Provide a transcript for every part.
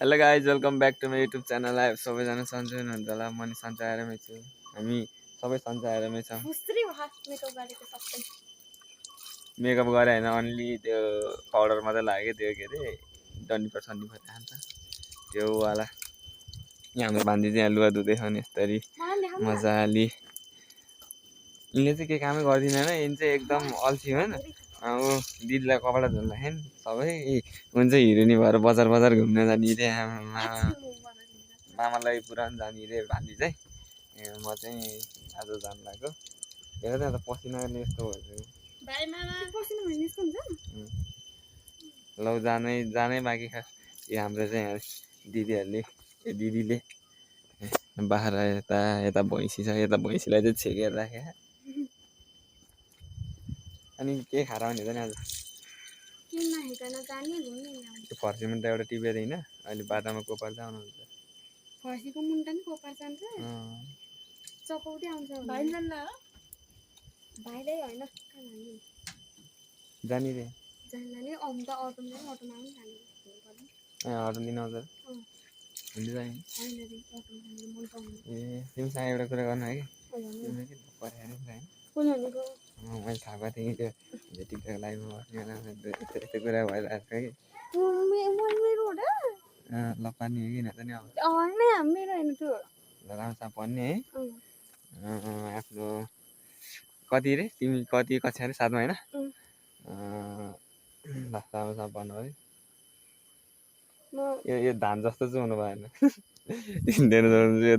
Hello guys welcome back to my YouTube channel. आयो सबैजना सन्चै हुनुहुन्छ होला। म नि सन्चै आएरमै छु। हामी सबै सन्चै आएरमै छौँ। मेकअप गरे होइन, अन्ली त्यो पाउडर मात्रै लाग्यो। त्यो के अरे डन्डीफोर सन्डीफोर खान्छ त्यो वाला। यहाँ हाम्रो भान्जी चाहिँ यहाँ लुगा धुँदैछ नि यसरी मजाले। यिनले चाहिँ केही कामै गर्दिनँ होइन, यिनी चाहिँ एकदम अल्छी होइन। ऊ दिदीलाई कपडा धुँदाखेरि सबै हुन्छ हिरोनी भएर बजार बजार घुम्न जाने रे। मामालाई पुरानो जाने रे भान्जी चाहिँ। म चाहिँ आज जानु लाग्यो। हेर त पसिनाले यस्तो भइसक्यो। लौ जानै बाँकी खास। यो हाम्रो चाहिँ दिदीहरूले दिदीले बाख्रा यता भैँसी छ, यता भैँसीलाई चाहिँ छेकेर राखे। अनि के खाएर आउने त नि आज त्यो फर्सी मुन्टा एउटा टिपेर होइन, अहिले बाटामा को पर्छ आउनुहुन्छ। फर्सीको मुन्टा नि कोपार जान्छ चपौटी आउँछ भाइ जान्न हो भाइले हैन जानी रे जान्न नि अम त अटोमा पनि जाने अटो दिन आउँछ हिँड्दै जाने हैन रे अटोमा जाने मन पाउँदैन। ए तिमीसँग एउटा कुरा गर्नु है कि तिमीले के परेर हैन कुन भनेको मैले थाहा पाएको थिएँ कि त्यो टिकटक लाइभमा यस्तो कुरा भइरहेको छ कि मेरो हो र ल पानी हो कि न त नि अब हैन मेरो हैन त्यो राम्रोसँग पढ्ने है। आफ्नो कति रे तिमी कति कक्षा रे 7मा हैन राम्रोसँग पढ्नु है। यो धान जस्तो चाहिँ हुनु भएन। यो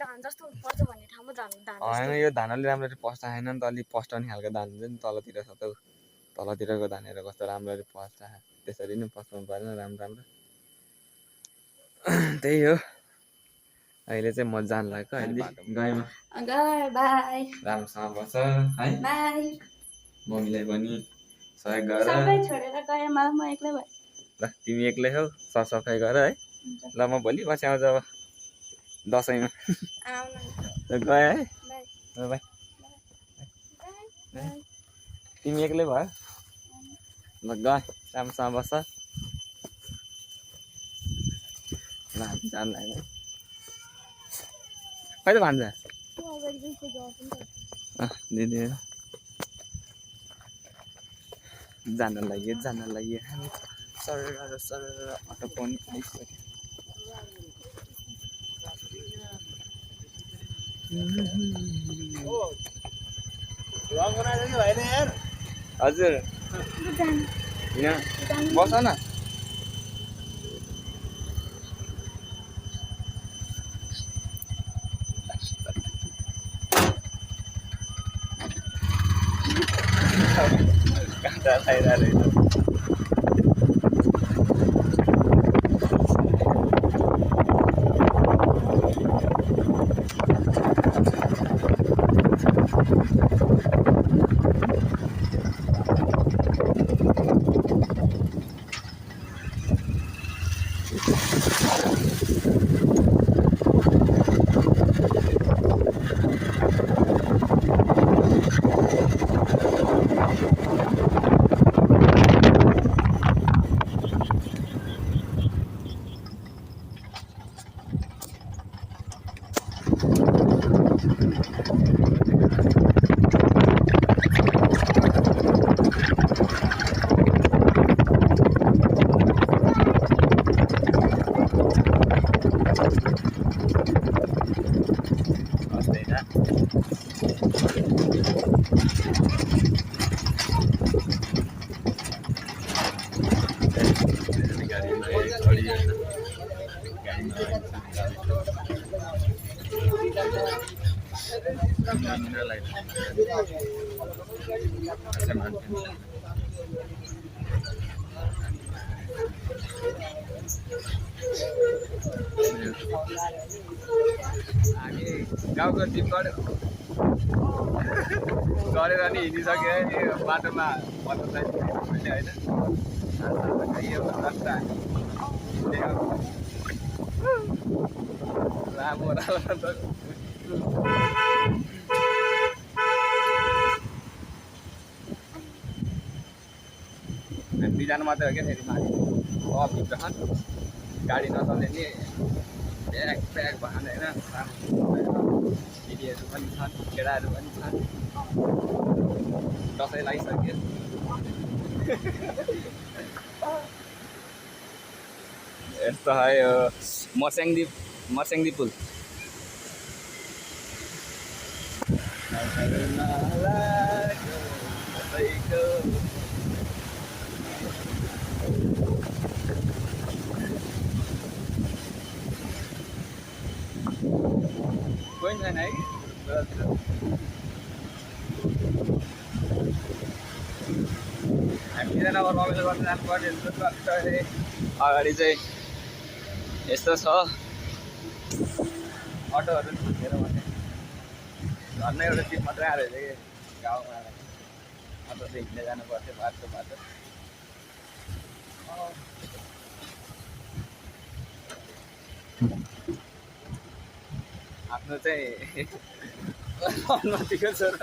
धान जस्तो पर्छ भन्ने ठाउँमा धान होइन, यो धान अलि राम्ररी पस्छ छैन नि त। अलिक पस्टाउने खालको धान हुन्छ नि तलतिर छ त। तलतिरको धानहरू कस्तो राम्ररी पस्छ त्यसरी नै पस्नु परेन राम्रो। त्यही हो। अहिले चाहिँ म जान लाग्यो। अहिले गाईमा बाई राम्रोसँग बस्छ है। बाई मम्मीलाई पनि सहयोग गर। सबै छोडेर गए म एक्लै भए। ल तिमी एक्लै हौ, सरसफाइ गर है। ल म भोलि पछि आउँछु अब दसैँमा। गए है। बाई। तिमी एक्लै भयो। ल गए राम्रोसँग बस्छ। ल हामी जान लाग्यो। खै त भान्जा दिदी जान लाग्यो हामी सर अटो पनि आइसक्यो। हजुर यहाँ बस न। काँटा खाइरहेको हामी गाउँको जिप गरेर नि हिँडिसक्यो नि बाटोमा मोटरसाइकल लामो दुईजना मात्रै हो क्या फेरि माथि भित्र गाडी नचल्ने नि ब्याग ब्याग भएन होइन दिदीहरू पनि छन् केटाहरू पनि छन् दसैँ लगाइसक्यो यस्तो है यो मर्स्याङ्दी पुल कोही छैन है हामी अब रमाइलो गर्न जानुपर्ने जस्तो लाग्छ अगाडि चाहिँ यस्तो छ अटोहरू छुटेर भने झन्डै एउटा सिट मात्रै आएर कि गाउँमा अटो चाहिँ हिँड्दै जानुपर्थ्यो बाटो आफ्नो चाहिँ अनुमतिको छ र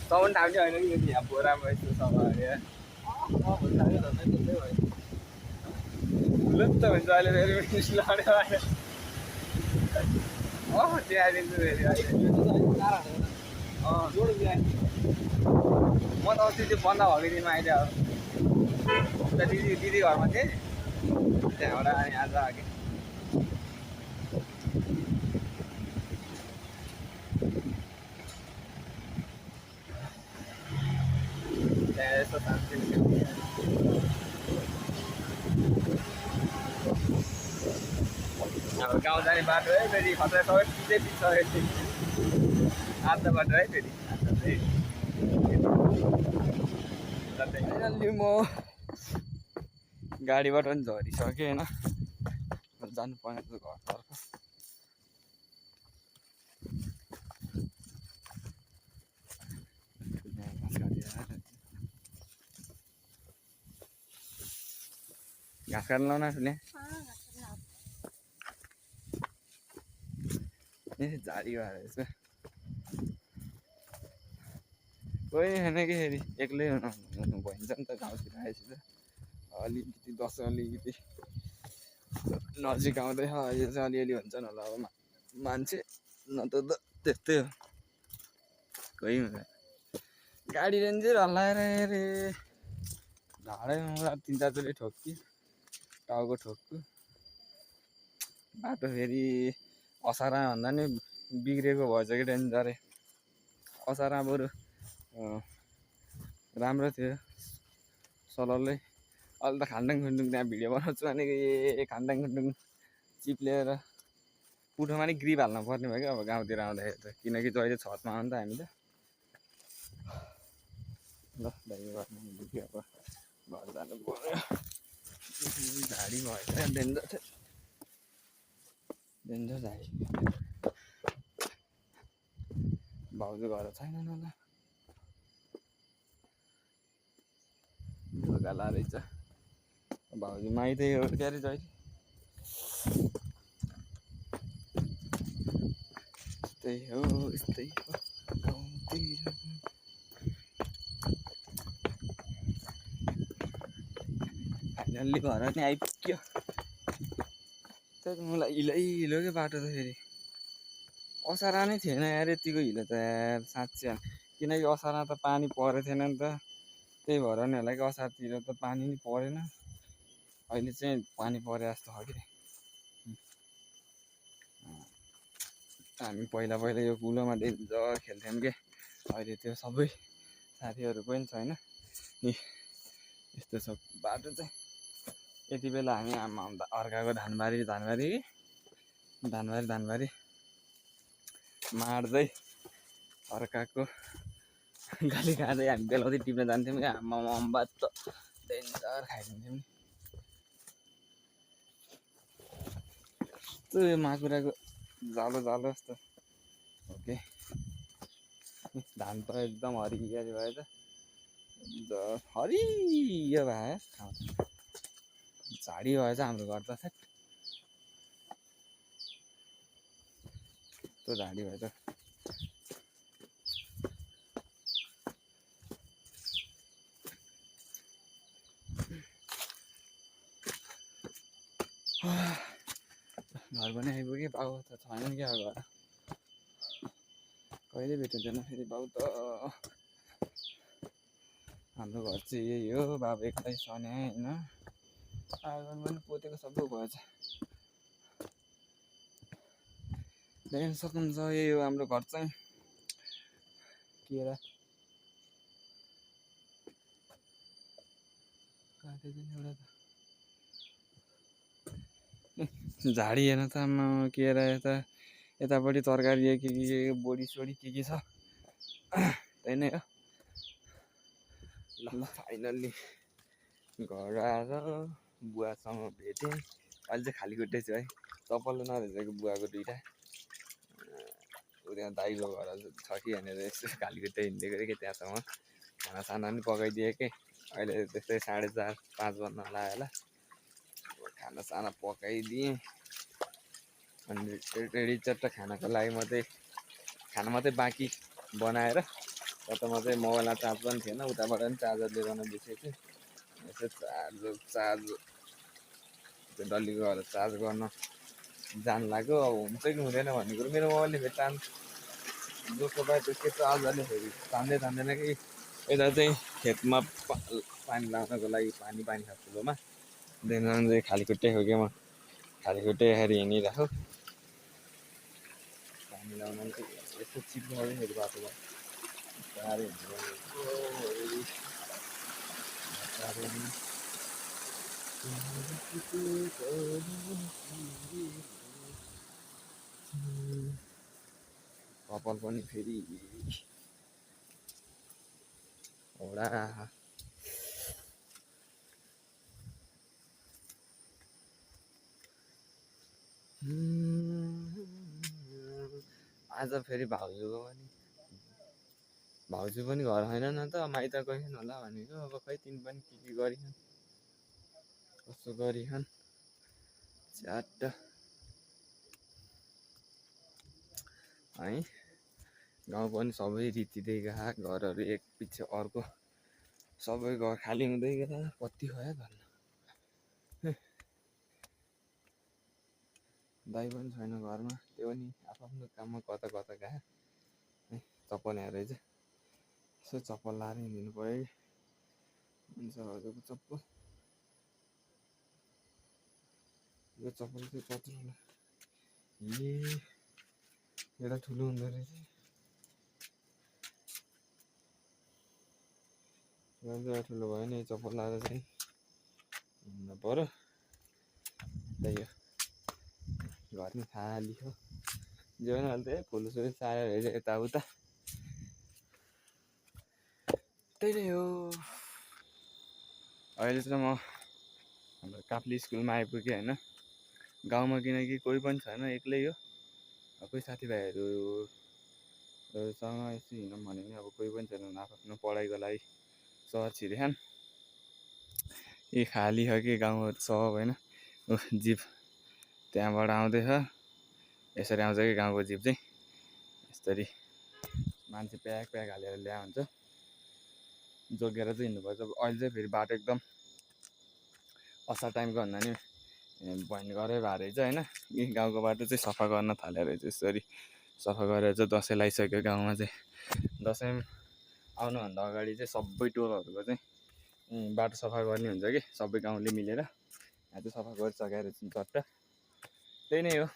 साउन्ड ठाउने होइन कि यहाँ बोरामा यस्तो समय लुप्त हुन्छ अहिले फेरि मिस लड्यो अहिले त्यहाँदेखि फेरि म त अस्ति त्यो बन्द भएको दिनमा अहिले अब दिदी घरमा थिएँ त्यहाँबाट अनि आज आएँ त्यहाँ यस्तो शान्ति अब गाउँ जाने बाटो है फेरि खतरा सबै पिछै पिछ्यो आधा बाटो है फेरि फाइनल्ली म गाडीबाट पनि झरिसकेँ होइन जानुपर्ने घरतर्फ घाँस काट्नु लाउन ठुले झाडी भएर यसो कोही छैन कि फेरि एक्लै हुनु भइन्छ नि त गाउँतिर आएपछि त अलिकति दसैँ अलिकति नजिक आउँदै अहिले चाहिँ अलिअलि हुन्छन् होला अब मान्छे न त त्यस्तै हो कोही हुँदैन गाडी रेन्जर हल्लाएर रे ढाडैमा 3-4 चोटि ठोक्की टाउको ठोक्कु बाटो फेरि असारा भन्दा नि बिग्रेको भएछ कि डेन्जरै असारा बरु राम्रो थियो सलल्लै अहिले त खान्डाङ खुन्डुङ त्यहाँ भिडियो बनाउँछु भनेको खान्डाङ खुन्डुङ चिप्लेर पुठोमा नि ग्रिप हाल्नु पर्ने भयो क्या अब गाउँतिर आउँदाखेरि त किनकि जहिले छतमा हो नि त हामी त ल दाइले गर्नु दुख्यो अब घर जानु पर्यो झाडी भएछ डेन्जर झाडी भाउजू घर छैनन् होला ढोका रहेछ भाउजू माइतै हो के अरे जहिले यस्तै हो गाउँतिर फाइनल्ली घर नि आइपुग्यो त्यही मलाई हिलो क्या बाटो त फेरि असारा नै थिएन यार यतिको हिलो त यार साँच्चै किनकि असारा त पानी परेको थिएन नि त त्यही भएर नि होला कि असारतिर त पानी नि परेन अहिले चाहिँ पानी परे जस्तो हो कि हामी पहिला यो कुलोमा डेन्जर खेल्थ्यौँ के अहिले त्यो सबै साथीहरू पनि छैन नि यस्तो छ बाटो चाहिँ यति बेला हामी आमा अर्काको धानबारी मार्दै अर्काको गाली खाँदै हामी बेलाउँदै टिप्न जान्थ्यौँ क्या आमा अम्बात त डेन्जर खाइदिन्थ्यौँ नि त्यो माकुराको जालो जस्तो ओके धान त एकदम हरियाली भयो त हरियो भयो झाडी भएछ हाम्रो घर त त्यो झाडी भएछ घर पनि आइपुगेँ। बाउ त छैन क्या घर। कहिले भेटिँदैन फेरि बाउ त। हाम्रो घर चाहिँ यही हो। बाबु एक्लै सन्या होइन। आँगन पनि पोतेको सबै भएछ। देख्न सक्नुहुन्छ यही हो हाम्रो घर चाहिँ। केरा काटेको एउटा त झाडी हेर्न त केरा यतापट्टि तरकारी के बोडी सोडी के छ त्यही नै हो। ल फाइनल्ली घर आएर बुवासँग भेटेँ। अहिले चाहिँ खाली खुट्टै छु है। चप्पल नरहेछ बुवाको दुइटा। त्यहाँ दाइको घर छ कि भनेर यसो खाली खुट्टै हिँडिदिएको कि त्यहाँसम्म। खानासाना पनि पकाइदिएँ कि अहिले त्यस्तै 4:30-5 बज्न लाग्यो होला। खानासाना पकाइदिएँ अनि रेडी चट्ट खानाको लागि खाना मात्रै बाँकी बनाएर त म चाहिँ मोबाइलमा चार्ज पनि थिएन। उताबाट पनि चार्जर लिएर बिर्सेको थिएँ। यसो चार्ज त्यो डल्लीको घर चार्ज गर्न जानु लाग्यो। अब हुन्छ कि हुँदैन भन्ने कुरो मेरो मोबाइलले फेरि जसको पायो त्यसकै चार्जरले फेरि तान्दैन कि। यता चाहिँ खेतमा पानी लाउनको लागि पानी छ ठुलोमा। देखिन चाहिँ खाली खुट्टै हो क्या म। खाली खुट्टै हेरी हिँडिरहेको। पानी लाउन यस्तो चिप्लो फेरि बाटोमा साह्रै कपाल पनि फेरि एउटा आज फेरि भाउजू पनि घर छैन त माइत गइन् होला भनेको। अब खै तिमी पनि के गरिहन् कसो गरिहन् च्याट्ट है। गाउँ पनि सबै रित्तिँदै गए। घरहरू एक पछि अर्को सबै घर खाली हुँदै गए। कति भयो धन्न। दाइ पनि छैन घरमा। त्यो पनि आफ्नो काममा कता गए है। चप्पल यहाँ रहेछ। यसो चप्पल लाएर हिँड्नु पऱ्यो कि मान्छेहरूको चप्पल। यो चप्पल चाहिँ कत्रो होला एउटा ठुलो हुँदो रहेछ। एउटा ठुलो भयो नि चप्पल लाएर चाहिँ हिँड्नु पऱ्यो। त्यही हो घर नि खाली हो। जे पनि अहिले त फुलसुल सारेर हेऱ्यो यताउता त्यही नै हो। अहिले चाहिँ म हाम्रो काप्ली स्कुलमा आइपुगेँ होइन। गाउँमा किनकि कोही पनि छैन एक्लै हो। कोही साथीभाइहरूसँग यसो हिँडौँ भने पनि अब कोही पनि छैन। आफ्नो पढाइको लागि सहर छिरेछन्। यी खाली हो कि गाउँ सब होइन। जिप त्यहाँबाट आउँदैछ। यसरी आउँछ कि गाउँको जिप चाहिँ यसरी मान्छे प्याक हालेर ल्याएको हुन्छ। जोगेर चाहिँ हिँड्नुपर्छ। अहिले चाहिँ फेरि बाटो एकदम असार टाइमको भन्दा नि भयङ्करै भए रहेछ होइन। यी गाउँको बाटो चाहिँ सफा गर्न थाले रहेछ। यसरी सफा गरेर चाहिँ दसैँ लगाइसक्यो गाउँमा चाहिँ। दसैँ आउनुभन्दा अगाडि चाहिँ सबै टोलहरूको चाहिँ बाटो सफा गर्ने हुन्छ कि सबै गाउँले मिलेर। यहाँ चाहिँ सफा गरिसकेर चट्ट त्यही नै हो।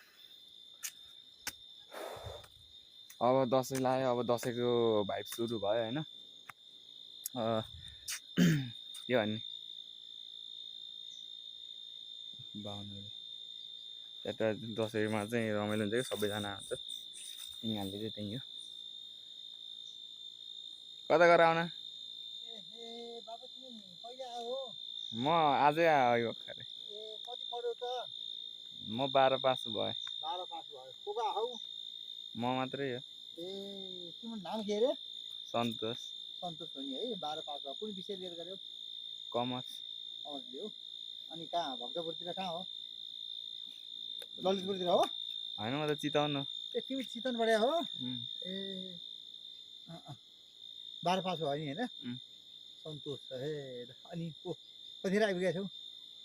अब दसैँ लाग्यो। अब दसैँको भाइब सुरु भयो होइन। के भन्ने बाहुनहरू यता दसैँमा चाहिँ रमाइलो हुन्छ कि सबैजना आउँछ। तिनीहरूले चाहिँ त्यही हो। कता गएर आउन म आजै आयो खरे। म 12 पास भएँ। म मात्रै हो। तिम्रो नाम के अरे? सन्तोष हो नि है। 12 पास भयो। कुन विषय लिएर गर्यो? कमर्स लियो। अनि कहाँ भक्तपुरतिर कहाँ हो? ललितपुरतिर हो? होइन म त चिताउन। तिमी चितवनबाट हो? ए 12 पास भयो नि होइन। सन्तोष हे। अनि कतिखेर आइपुगेको छौ?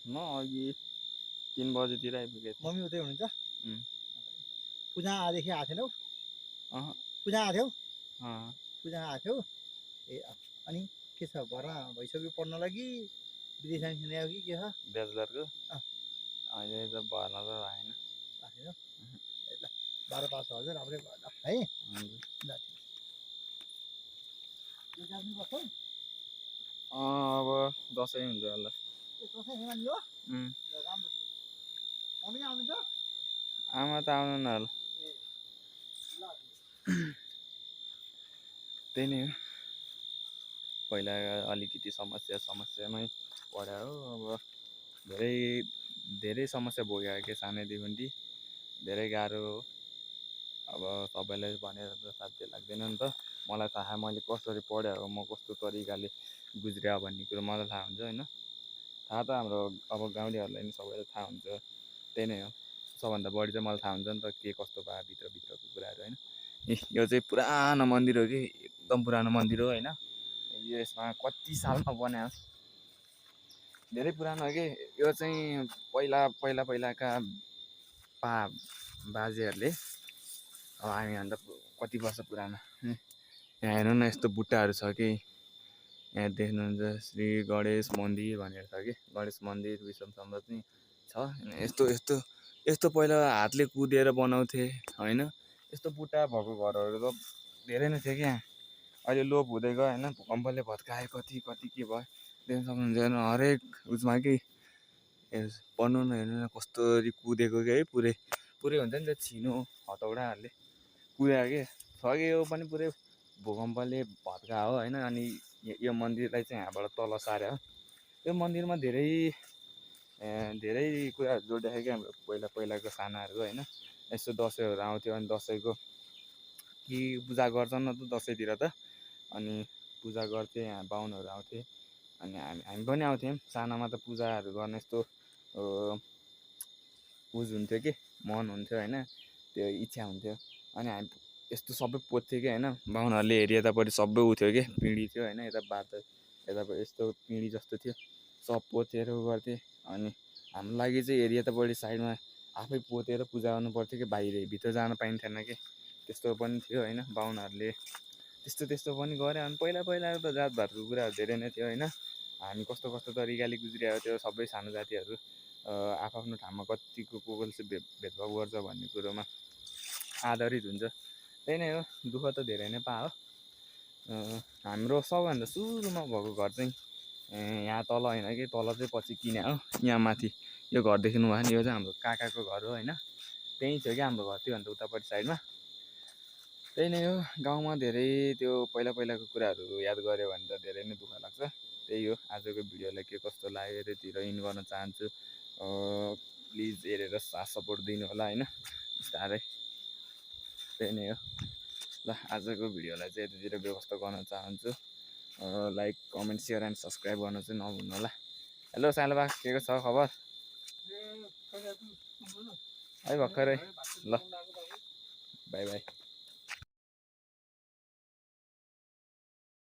म अघि 3 बजेतिर आइपुगेको मम्मी उतै हुनुहुन्छ थिएँ पूजा आजदेखि आएको थिएनौ अँ पूजा आएको थियौ अँ पूजा आएको थियौ ए अनि के छ भर्ना भइसक्यो पढ्नलाई कि विदेशमा खेल्ने हो कि के छ ब्याचलरको अँ। अहिले त भर्ना त भएन राखेन ए ल 12 पास भयो चाहिँ राम्रै भयो ल है हुन्छ ल ठिक छ यो जानु बस्छौ अब दसैँ हुन्छ होला ए दसैँ हेमान यो उम्, ल राम्रो थियो मम्मी आउनुहुन्छ आमा त आउनु न होला ए ल त्यही नै हो पहिला अलिकति समस्यामै पढ्यो हो अब धेरै धेरै समस्या भोग्यो के सानैदेखि धेरै गाह्रो हो अब सबैलाई भनेर त साध्य लाग्दैन नि त मलाई थाहा मैले कसरी पढेँ हो म कस्तो तरिकाले गुज्रियो भन्ने कुरो मलाई थाहा हुन्छ होइन थाहा त हाम्रो अब गाउँलेहरूलाई नि सबैलाई थाहा हुन्छ त्यही नै हो सबभन्दा बढी चाहिँ मलाई थाहा हुन्छ नि त के कस्तो भयो भित्रको कुराहरू होइन यो चाहिँ पुरानो मन्दिर हो कि एकदम पुरानो मन्दिर हो होइन यसमा कति सालमा बनायो धेरै पुरानो हो कि यो चाहिँ पहिलाका बाजेहरूले अब हामीभन्दा कति वर्ष पुरानो यहाँ हेर्नु न यस्तो बुट्टाहरू छ कि यहाँ देख्नुहुन्छ श्री गणेश मन्दिर भनेर छ कि गणेश मन्दिर विष्णु सम्बन्धी छ यस्तो यस्तो यस्तो पहिला हातले कुदेर बनाउँथे होइन यस्तो बुट्टा भएको घरहरू त धेरै नै थियो क्या अहिले लोप हुँदै गयो होइन भूकम्पले भत्कायो कति कति के भयो देख्न सक्नुहुन्छ हेर्नु हरेक उसमा कि पढ्नु न हेर्नु न कस्तरी कुदेको कि है पुरै पुरै हुन्छ नि त्यो छिनो हतौडाहरूले कुदेको कि छ कि यो पनि पुरै भूकम्पले भत्कायो होइन अनि यो मन्दिरलाई चाहिँ यहाँबाट तल सार्यो यो मन्दिरमा धेरै धेरै कुराहरू जोडिएको क्या हाम्रो पहिलाको सानाहरू होइन यस्तो दसैँहरू आउँथ्यो अनि दसैँको कि पूजा गर्छन् न त दसैँतिर त अनि पूजा गर्थे यहाँ बाहुनहरू आउँथे अनि हामी पनि आउँथ्यौँ सानामा त पूजाहरू गर्ने यस्तो उज हुन्थ्यो कि मन हुन्थ्यो होइन त्यो इच्छा हुन्थ्यो अनि हामी यस्तो सबै पोथ्थ्यो कि होइन बाहुनहरूले हेरी यतापट्टि सबै उ थियो कि पिँढी थियो होइन यता बाटो यतापट्टि यस्तो पिँढी जस्तो थियो सब पोतेर गर्थे अनि हाम्रो लागि चाहिँ हेरी यतापट्टि साइडमा आफै पोतेर पूजा गर्नु पर्थ्यो कि बाहिर भित्र जान पाइन्थेन कि त्यस्तो पनि थियो होइन बाहुनहरूले त्यस्तो पनि गऱ्यो अनि पहिलाको त जातभातको कुराहरू धेरै नै थियो होइन हामी कस्तो कस्तो तरिकाले गुज्रिएको थियो सबै सानो जातिहरू आफ्नो ठाउँमा कतिको कसले चाहिँ भेदभाव गर्छ भन्ने कुरोमा आधारित हुन्छ त्यही नै हो दुःख त धेरै नै पायो हाम्रो सबभन्दा सुरुमा भएको घर चाहिँ यहाँ तल होइन कि तल चाहिँ पछि किने हो यहाँ माथि यो घर देख्नु भयो नि यो चाहिँ हाम्रो काकाको घर हो होइन त्यहीँ थियो क्या हाम्रो घर त्योभन्दा उतापट्टि साइडमा त्यही नै हो गाउँमा धेरै त्यो पहिलाको कुराहरू याद गऱ्यो भने त धेरै नै दुःख लाग्छ त्यही हो आजको भिडियोलाई के कस्तो लाग्यो त्यतिर इन गर्न चाहन्छु प्लिज हेरेर साथ सपोर्ट दिनु होला होइन बिस्तारै त्यही नै हो ल आजको भिडियोलाई चाहिँ यतातिर व्यवस्था गर्न चाहन्छु like comment share and subscribe गर्न चाहिँ नभुल्नु होला हेलो सालबा के छ खबर है भर्खरै ल बाई बाई